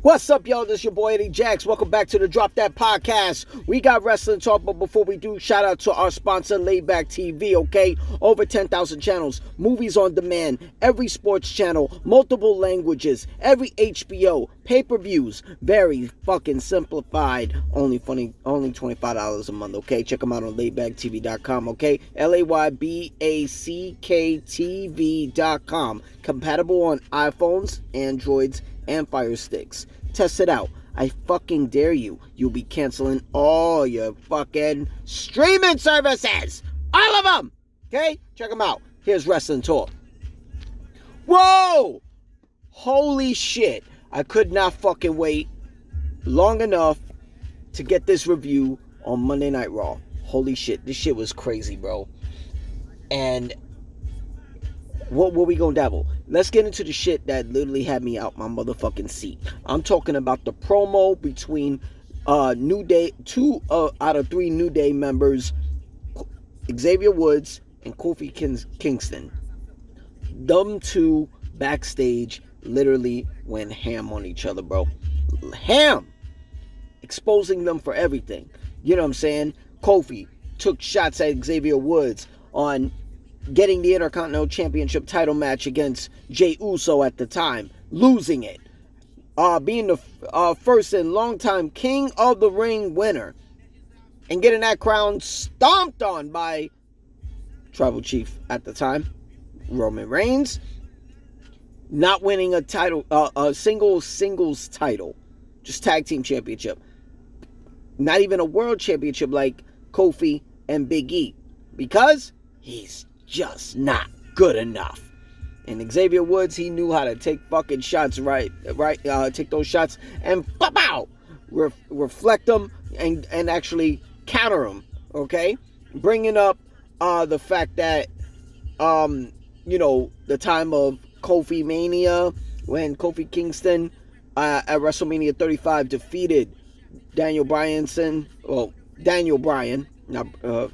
What's up, y'all? This is your boy Eddie Jax. Welcome back to the Drop That Podcast. We got wrestling talk, but before we do, shout out to our sponsor, Laidback TV, okay? Over 10,000 channels, movies on demand, every sports channel, multiple languages, every HBO, pay-per-views, very fucking simplified. Only $25 a month, okay? Check them out on LaidbackTV.com, okay? LaidbackTV.com. Compatible on iPhones, Androids, and Fire Sticks. Test it out. I fucking dare you. You'll be canceling all your fucking streaming services. All of them. Okay? Check them out. Here's Wrestling Talk. Whoa! Holy shit. I could not fucking wait long enough to get this review on Monday Night Raw. Holy shit. This shit was crazy, bro. And what we gonna dabble? Let's get into the shit that literally had me out my motherfucking seat. I'm talking about the promo between New Day, two out of three New Day members, Xavier Woods and Kofi Kingston. Them two backstage literally went ham on each other, bro. Ham! Exposing them for everything. You know what I'm saying? Kofi took shots at Xavier Woods on getting the Intercontinental Championship title match against Jey Uso at the time, losing it, being the first and longtime King of the Ring winner, and getting that crown stomped on by Tribal Chief at the time, Roman Reigns, not winning a title, a singles title, just tag team championship, not even a world championship like Kofi and Big E, because he's just not good enough. And Xavier Woods, he knew how to take fucking shots right, take those shots and pow, reflect them and actually counter them, okay? Bringing up the fact that, the time of Kofi Mania, when Kofi Kingston at WrestleMania 35 defeated Daniel Bryan,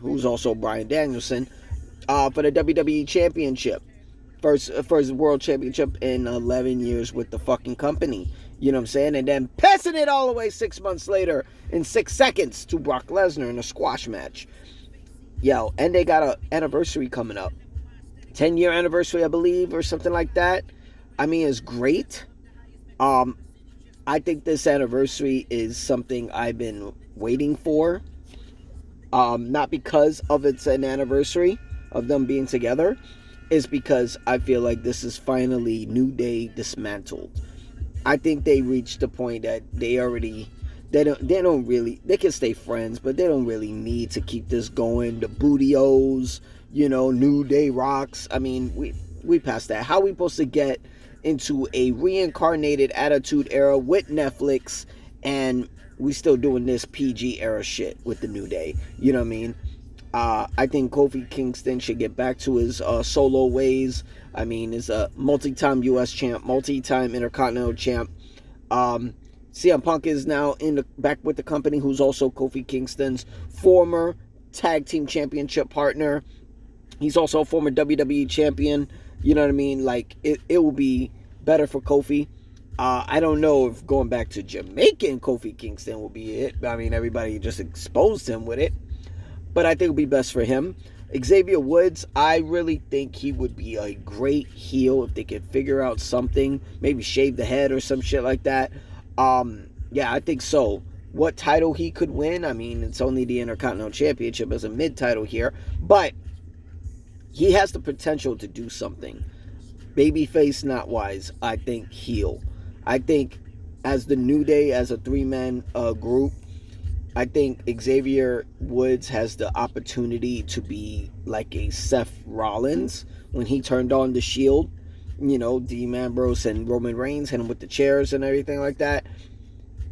who's also Bryan Danielson, for the WWE Championship. First World Championship in 11 years with the fucking company. You know what I'm saying? And then passing it all the way 6 months later in 6 seconds to Brock Lesnar in a squash match. Yo, and they got an anniversary coming up. 10-year anniversary, I believe, or something like that. I mean, it's great. I think this anniversary is something I've been waiting for. Not because of it's an anniversary of them being together, is because I feel like this is finally New Day dismantled. I think they reached the point that they can stay friends, but they don't really need to keep this going. The Bootios, New Day rocks. I mean, we passed that. How are we supposed to get into a reincarnated Attitude Era with Netflix and we still doing this PG era shit with the New Day? You know what I mean? I think Kofi Kingston should get back to his solo ways. I mean, he's a multi-time U.S. champ, multi-time Intercontinental champ. CM Punk is now back with the company, who's also Kofi Kingston's former tag team championship partner. He's also a former WWE champion. You know what I mean? Like, it will be better for Kofi. I don't know if going back to Jamaican Kofi Kingston will be it. I mean, everybody just exposed him with it. But I think it would be best for him. Xavier Woods, I really think he would be a great heel if they could figure out something. Maybe shave the head or some shit like that. Yeah, I think so. What title he could win? I mean, it's only the Intercontinental Championship as a mid-title here. But he has the potential to do something. Babyface, not wise. I think heel. I think as the New Day, as a three-man group, I think Xavier Woods has the opportunity to be like a Seth Rollins when he turned on the Shield. Dean Ambrose and Roman Reigns hit him with the chairs and everything like that.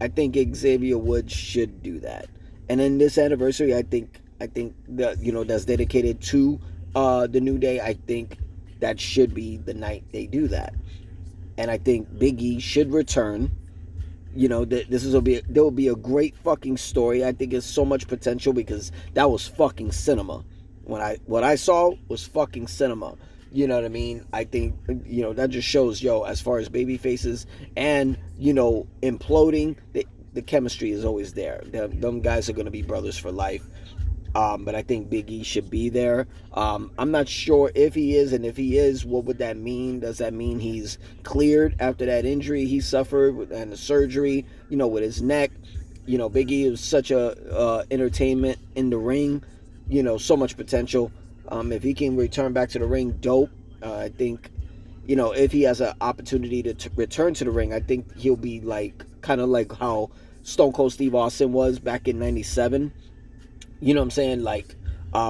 I think Xavier Woods should do that. And then this anniversary, I think that, that's dedicated to the New Day. I think that should be the night they do that. And I think Big E should return. There will be a great fucking story. I think it's so much potential because that was fucking cinema. What I saw was fucking cinema. You know what I mean? I think, that just shows, as far as baby faces and, imploding, the chemistry is always there. Them guys are going to be brothers for life. But I think Big E should be there. I'm not sure if he is, and if he is, what would that mean? Does that mean he's cleared after that injury he suffered and the surgery, with his neck? Big E is such a entertainment in the ring, so much potential. If he can return back to the ring, dope. I think, if he has an opportunity to return to the ring, I think he'll be kind of like how Stone Cold Steve Austin was back in '97. You know what I'm saying?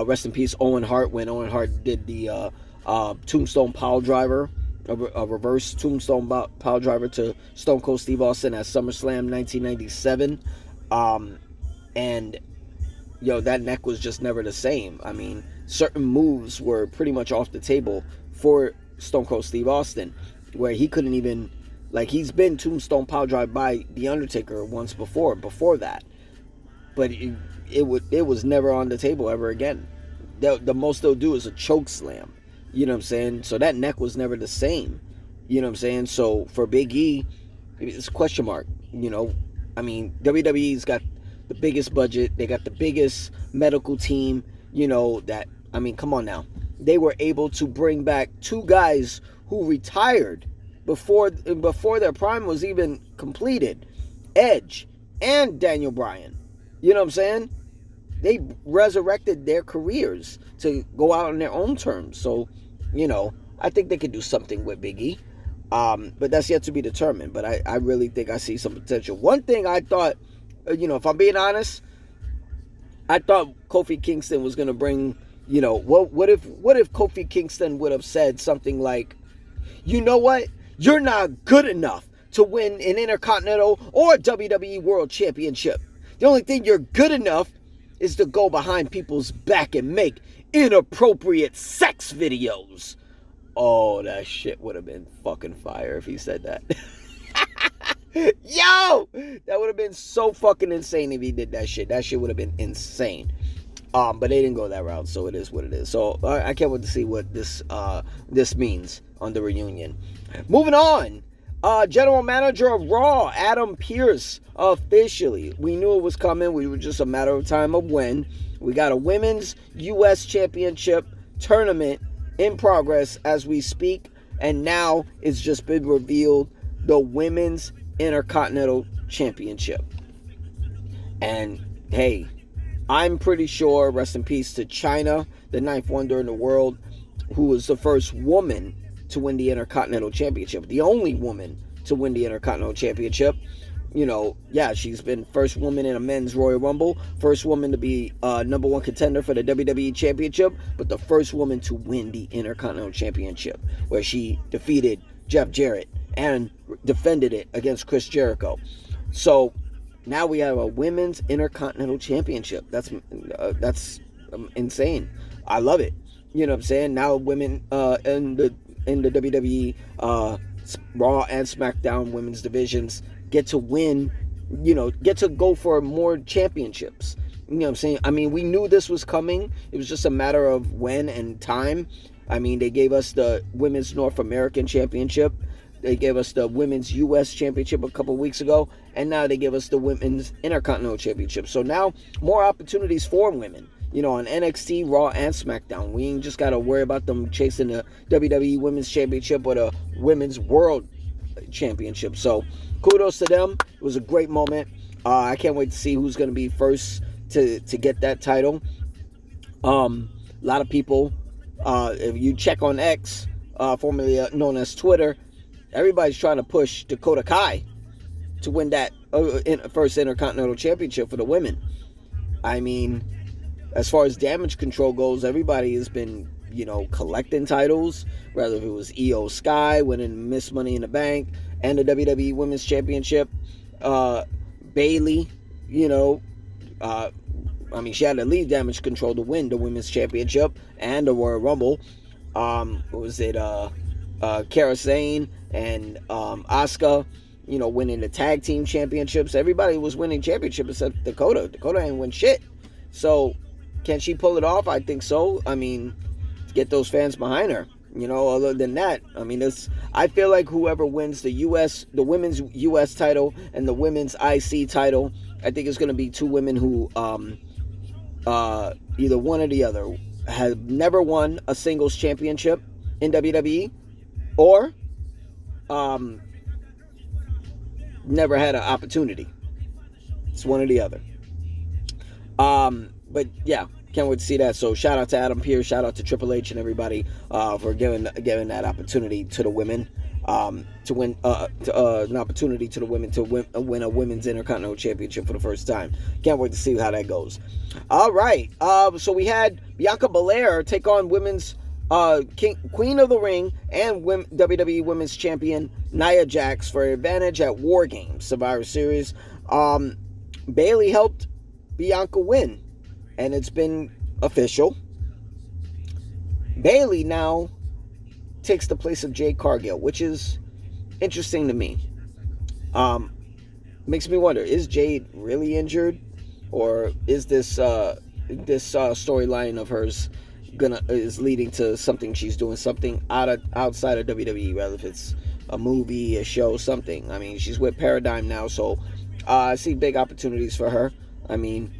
Rest in peace, Owen Hart, when Owen Hart did the Tombstone Pile Driver, a reverse Tombstone Pile Driver to Stone Cold Steve Austin at SummerSlam 1997. And, that neck was just never the same. I mean, certain moves were pretty much off the table for Stone Cold Steve Austin, where he couldn't even, he's been Tombstone Pile Drive by The Undertaker once before that. But it was never on the table ever again. The most they'll do is a choke slam. You know what I'm saying? So that neck was never the same. You know what I'm saying? So for Big E, it's a question mark. I mean, WWE's got the biggest budget. They got the biggest medical team. Come on now. They were able to bring back two guys who retired before their prime was even completed. Edge and Daniel Bryan. You know what I'm saying? They resurrected their careers to go out on their own terms. So, I think they could do something with Big E. But that's yet to be determined. But I really think I see some potential. One thing I thought, if I'm being honest, I thought Kofi Kingston was going to bring, what if Kofi Kingston would have said something like, you know what? You're not good enough to win an Intercontinental or WWE World Championship. The only thing you're good enough is to go behind people's back and make inappropriate sex videos. Oh, that shit would have been fucking fire if he said that. Yo! That would have been so fucking insane if he did that shit. That shit would have been insane. But they didn't go that route, so it is what it is. So I can't wait to see what this means on the reunion. Moving on. General Manager of Raw, Adam Pearce, officially. We knew it was coming. We were just a matter of time of when. We got a Women's U.S. Championship tournament in progress as we speak. And now it's just been revealed, the Women's Intercontinental Championship. And, hey, I'm pretty sure, rest in peace to Chyna, the ninth wonder in the world, who was the first woman to win the Intercontinental Championship. The only woman to win the Intercontinental Championship. She's been first woman in a men's Royal Rumble, first woman to be number one contender for the WWE Championship, but the first woman to win the Intercontinental Championship, where she defeated Jeff Jarrett and defended it against Chris Jericho. So now we have a Women's Intercontinental Championship. That's insane. I love it. You know what I'm saying? Now women in the WWE Raw and SmackDown women's divisions get to win, get to go for more championships. You know what I'm saying? I mean, we knew this was coming. It was just a matter of when and time. I mean, they gave us the Women's North American Championship. They gave us the Women's U.S. Championship a couple weeks ago. And now they give us the Women's Intercontinental Championship. So now, more opportunities for women. On NXT, Raw, and SmackDown. We ain't just got to worry about them chasing the WWE Women's Championship or the Women's World Championship. So, kudos to them. It was a great moment. I can't wait to see who's going to be first to get that title. A lot of people, if you check on X, formerly known as Twitter, everybody's trying to push Dakota Kai to win that first Intercontinental Championship for the women. I mean, as far as Damage Control goes, everybody has been, collecting titles, whether if it was Io Sky winning Miss Money in the Bank and the WWE Women's Championship. Bayley, she had to leave Damage Control to win the Women's Championship and the Royal Rumble. Kairi Sane and Asuka, winning the Tag Team Championships. Everybody was winning championships except Dakota. Dakota ain't win shit. So, can she pull it off? I think so. I mean, get those fans behind her. Other than that, I mean, I feel like whoever wins the women's U.S. title and the women's IC title, I think it's going to be two women who, either one or the other, have never won a singles championship in WWE, or, never had an opportunity. It's one or the other. But yeah, can't wait to see that. So shout out to Adam Pearce, shout out to Triple H and everybody for giving that opportunity to the women, to win an opportunity to the women to win a women's Intercontinental Championship for the first time. Can't wait to see how that goes. All right, so we had Bianca Belair take on women's Queen of the Ring and WWE Women's Champion Nia Jax for advantage at War Games Survivor Series. Bayley helped Bianca win, and it's been official. Bayley now takes the place of Jade Cargill, which is interesting to me. Makes me wonder, is Jade really injured, or is this storyline of hers is leading to something she's doing something outside of WWE, rather if it's a movie, a show, something. I mean, she's with Paradigm now, so I see big opportunities for her. I mean,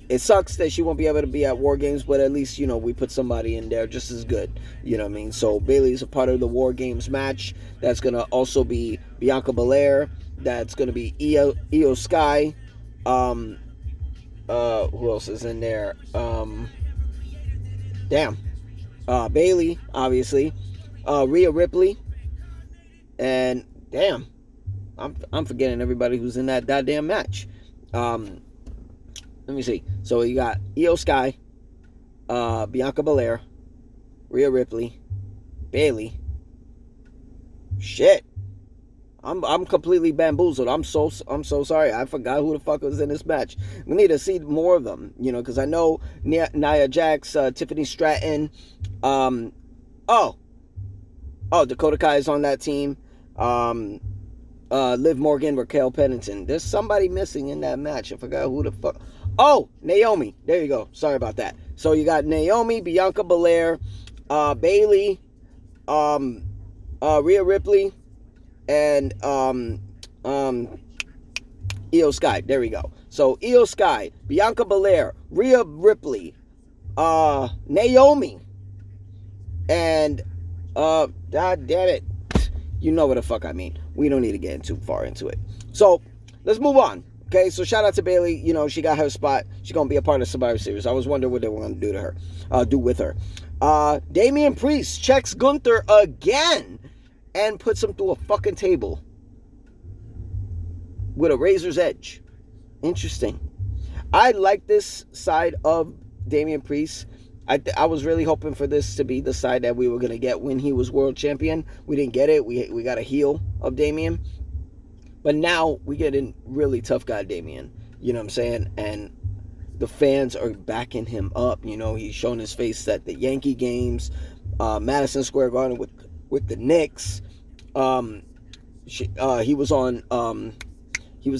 it sucks that she won't be able to be at War Games, but at least, we put somebody in there just as good. You know what I mean? So Bayley's a part of the War Games match. That's going to also be Bianca Belair. That's going to be Io Sky. Who else is in there? Bayley, obviously. Rhea Ripley. And damn, I'm forgetting everybody who's in that goddamn match. Let me see. So you got Io Sky, Bianca Belair, Rhea Ripley, Bayley. Shit, I'm completely bamboozled. I'm so sorry. I forgot who the fuck was in this match. We need to see more of them, because I know Nia Jax, Tiffany Stratton, Dakota Kai is on that team. Liv Morgan, Raquel Pennington. There's somebody missing in that match. I forgot who the fuck. Oh, Naomi. There you go. Sorry about that. So you got Naomi, Bianca Belair, Bayley, Rhea Ripley, and Io Sky. There we go. So Io Sky, Bianca Belair, Rhea Ripley, Naomi, and God damn it. You know what the fuck I mean. We don't need to get too far into it. So let's move on. Okay, so shout out to Bayley. She got her spot. She's gonna be a part of Survivor Series. I was wondering what they were gonna do to her, do with her. Damian Priest checks Gunther again and puts him through a fucking table with a razor's edge. Interesting. I like this side of Damian Priest. I was really hoping for this to be the side that we were going to get when he was world champion. We didn't get it. We got a heel of Damian. But now we get a really tough guy, Damian. You know what I'm saying? And the fans are backing him up. He's shown his face at the Yankee games, Madison Square Garden with the Knicks. He was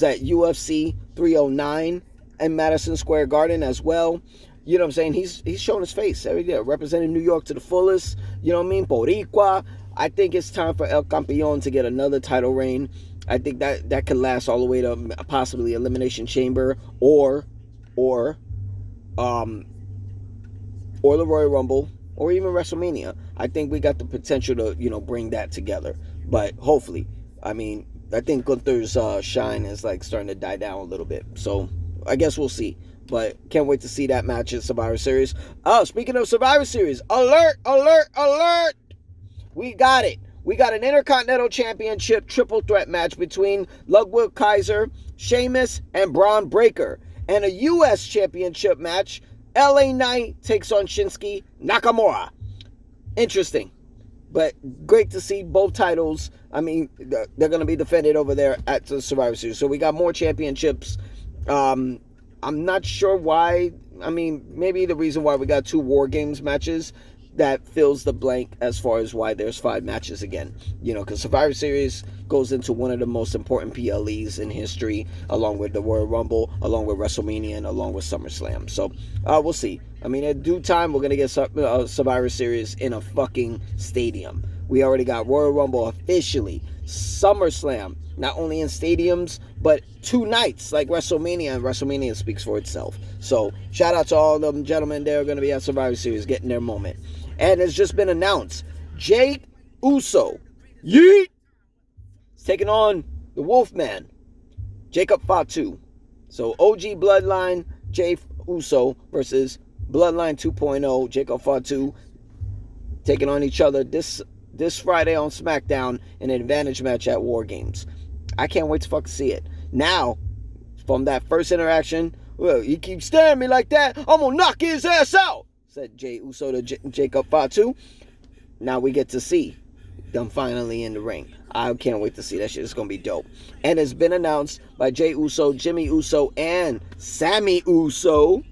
at UFC 309 in Madison Square Garden as well. You know what I'm saying? He's showing his face every day, representing New York to the fullest. You know what I mean? Boricua. I think it's time for El Campeon to get another title reign. I think that could last all the way to possibly Elimination Chamber or the Royal Rumble or even WrestleMania. I think we got the potential to bring that together. But hopefully, I think Gunther's shine is starting to die down a little bit. So I guess we'll see. But can't wait to see that match at Survivor Series. Oh, speaking of Survivor Series, alert, alert, alert! We got it. We got an Intercontinental Championship triple threat match between Ludwig Kaiser, Sheamus, and Braun Breaker. And a U.S. Championship match, LA Knight takes on Shinsuke Nakamura. Interesting. But great to see both titles. They're going to be defended over there at the Survivor Series. So we got more championships. I'm not sure why. Maybe the reason why we got two War Games matches that fills the blank as far as why there's 5 matches again. You know, because Survivor Series goes into one of the most important PLEs in history, along with the Royal Rumble, along with WrestleMania, and along with SummerSlam. So, we'll see. I mean, at due time, we're going to get Survivor Series in a fucking stadium. We already got Royal Rumble officially. SummerSlam, not only in stadiums, but 2 nights like WrestleMania, and WrestleMania speaks for itself. So, shout out to all of them gentlemen. They're going to be at Survivor Series getting their moment. And it's just been announced, Jey Uso, yeet, is taking on the Wolfman, Jacob Fatu. So, OG Bloodline, Jey Uso versus Bloodline 2.0, Jacob Fatu, taking on each other this Friday on SmackDown in an advantage match at War Games. I can't wait to fucking see it. Now, from that first interaction, well, he keeps staring at me like that, I'm gonna knock his ass out, said Jey Uso to Jacob Fatu. Now we get to see them finally in the ring. I can't wait to see that shit. It's gonna be dope. And it's been announced by Jey Uso, Jimmy Uso, and Sammy Uso,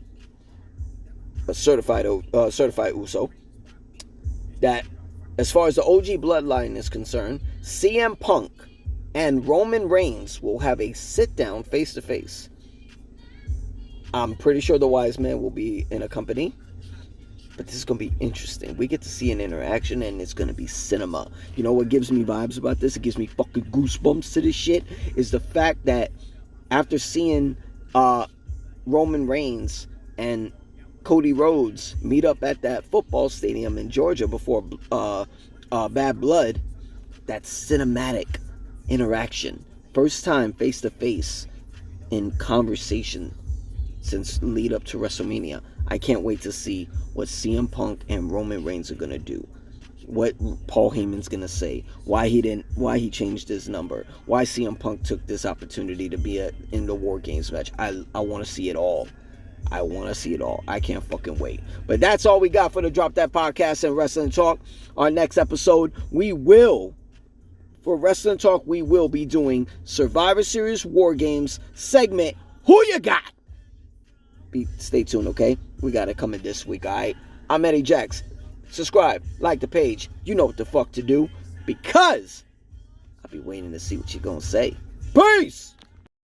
a certified Uso, that as far as the OG Bloodline is concerned, CM Punk and Roman Reigns will have a sit-down face-to-face. I'm pretty sure the Wise Man will be in a company, but this is going to be interesting. We get to see an interaction, and it's going to be cinema. You know what gives me vibes about this? It gives me fucking goosebumps to this shit, is the fact that after seeing Roman Reigns and Cody Rhodes meet up at that football stadium in Georgia before Bad Blood, that cinematic interaction, first time face to face in conversation since lead up to WrestleMania. I can't wait to see what CM Punk and Roman Reigns are gonna do, what Paul Heyman's gonna say, why he changed his number, why CM Punk took this opportunity to be in the War Games match. I want to see it all. I want to see it all. I can't fucking wait. But that's all we got for the Drop That Podcast and Wrestling Talk. Our next episode, for Wrestling Talk, we will be doing Survivor Series War Games segment, Who You Got? Stay tuned, okay? We got it coming this week, all right? I'm Eddie Jax. Subscribe, like the page. You know what the fuck to do, because I'll be waiting to see what you're going to say. Peace!